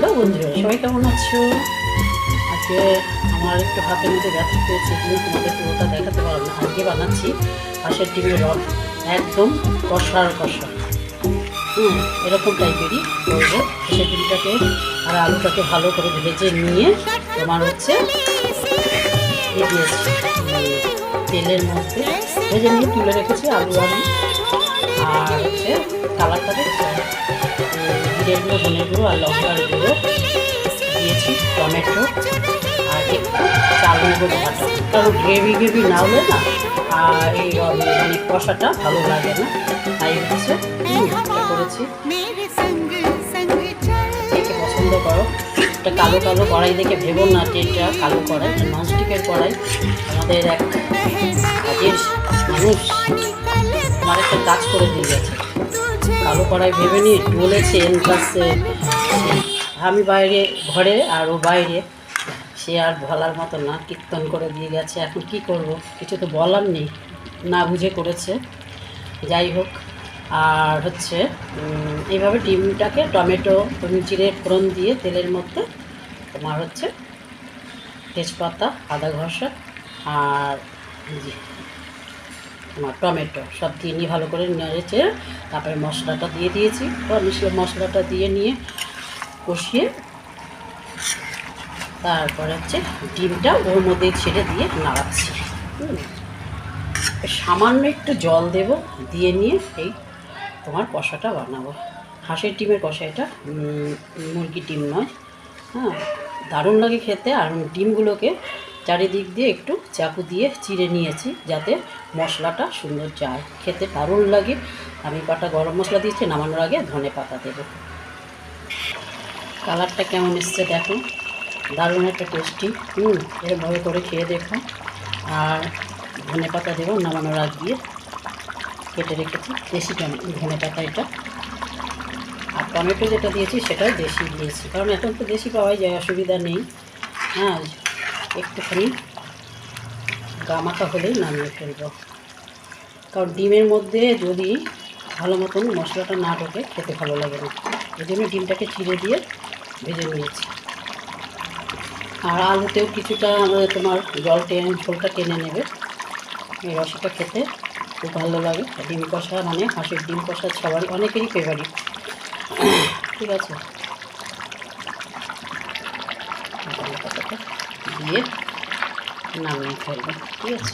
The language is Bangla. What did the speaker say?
হ্যালো বন্ধুরা, সবাই কেমন আছো? আজকে আমার একটু হাতের মধ্যে ব্যথা পেয়েছে, কিন্তু তোমাদের পুরোটা দেখাতে পারলাম না। আজকে বানাচ্ছি হাঁসের ডিমের রস, একদম কষার কষা। এরকম টাইপেরই করবো। হাঁসের ডিমটাকে আর আলুটাকে ভালো করে ভেজে নিয়ে তোমার হচ্ছে দিয়েছি তেলের মধ্যে ভেজে নিয়ে তুলে রেখেছি আলু আর হচ্ছে কালারটা দেখছি, জিরে গুঁড়ো, ধনে গুঁড়ো আর লঙ্কার গুঁড়ো দিয়েছি, টমেটো আর একটু চাল মগজ বাটা। কারণ গ্রেভি না হলে না আর এই মানে কষাটা ভালো লাগে না, তাই হচ্ছে করেছি। একে পছন্দ করো, একটা কালো কালো কড়াই দেখে ভেবো না যে এটা কালো কড়াই, ননস্টিকের কড়াই। আমাদের এক কাজের মানুষ আমার একটা কাজ করে দিয়ে গেছে, কালো কড়াই ভেবে নিয়ে বলেছে এনকাছে। আমি বাইরে ঘরে আর ও বাইরে, সে আর বলার মতো না, কীর্তন করে দিয়ে গেছে। এখন কি করব, কিছু তো বলার নেই, না বুঝে করেছে। যাই হোক, আর হচ্ছে এইভাবে ডিমটাকে টমেটো জিরে ফোড়ন দিয়ে তেলের মধ্যে তোমার হচ্ছে তেজপাতা, আদা ঘষা আর তোমার টমেটো সব দিয়ে নিয়ে ভালো করে নেড়েছে। তারপরে মশলাটা দিয়ে দিয়েছি, মশলাটা দিয়ে নিয়ে কষিয়ে তারপরে হচ্ছে ডিমটা ওর মধ্যে ছেড়ে দিয়ে নাড়াচ্ছি। সামান্য একটু জল দেব, দিয়ে নিয়ে এই তোমার কষাটা বানাবো। হাঁসের ডিমের কষা, এটা মুরগির ডিম নয়। দারুণ লাগে খেতে। আর ডিমগুলোকে চারিদিক দিয়ে একটু চাকু দিয়ে চিড়ে নিয়েছি, যাতে মশলাটা সুন্দর যায়, খেতে দারুণ লাগে। আমি কটা গরম মশলা দিয়েছি, নামানোর আগে ধনে পাতা দেব। কালারটা কেমন এসছে দেখো, দারুণ একটা টেস্টি। এরভাবে করে খেয়ে দেখো। আর ধনে পাতা দেবো নামানোর আগ দিয়ে, কেটে রেখেছি দেশি ধনে পাতা এটা। আর টমেটো যেটা দিয়েছি সেটাও দেশি দিয়েছি, কারণ এখন তো দেশি পাওয়াই যায়, অসুবিধা নেই। একটুখানি গামাখা হলেই নামিয়ে ফেলবো, কারণ ডিমের মধ্যে যদি ভালো মতন মশলাটা না ঢোকে খেতে ভালো লাগে না। এই জন্য ডিমটাকে চিড়ে দিয়ে ভেজে নিয়েছি। আর আলুতেও কিছুটা তোমার ঝোলটা টেনে নেবে, এই রসটা খেতে খুব ভালো লাগে। ডিম কষা মানে হাঁসের ডিম কষা সবারই, অনেকেরই ফেভারিট। ঠিক আছে, দিয়ে নামিয়ে ফেলবো। ঠিক আছে।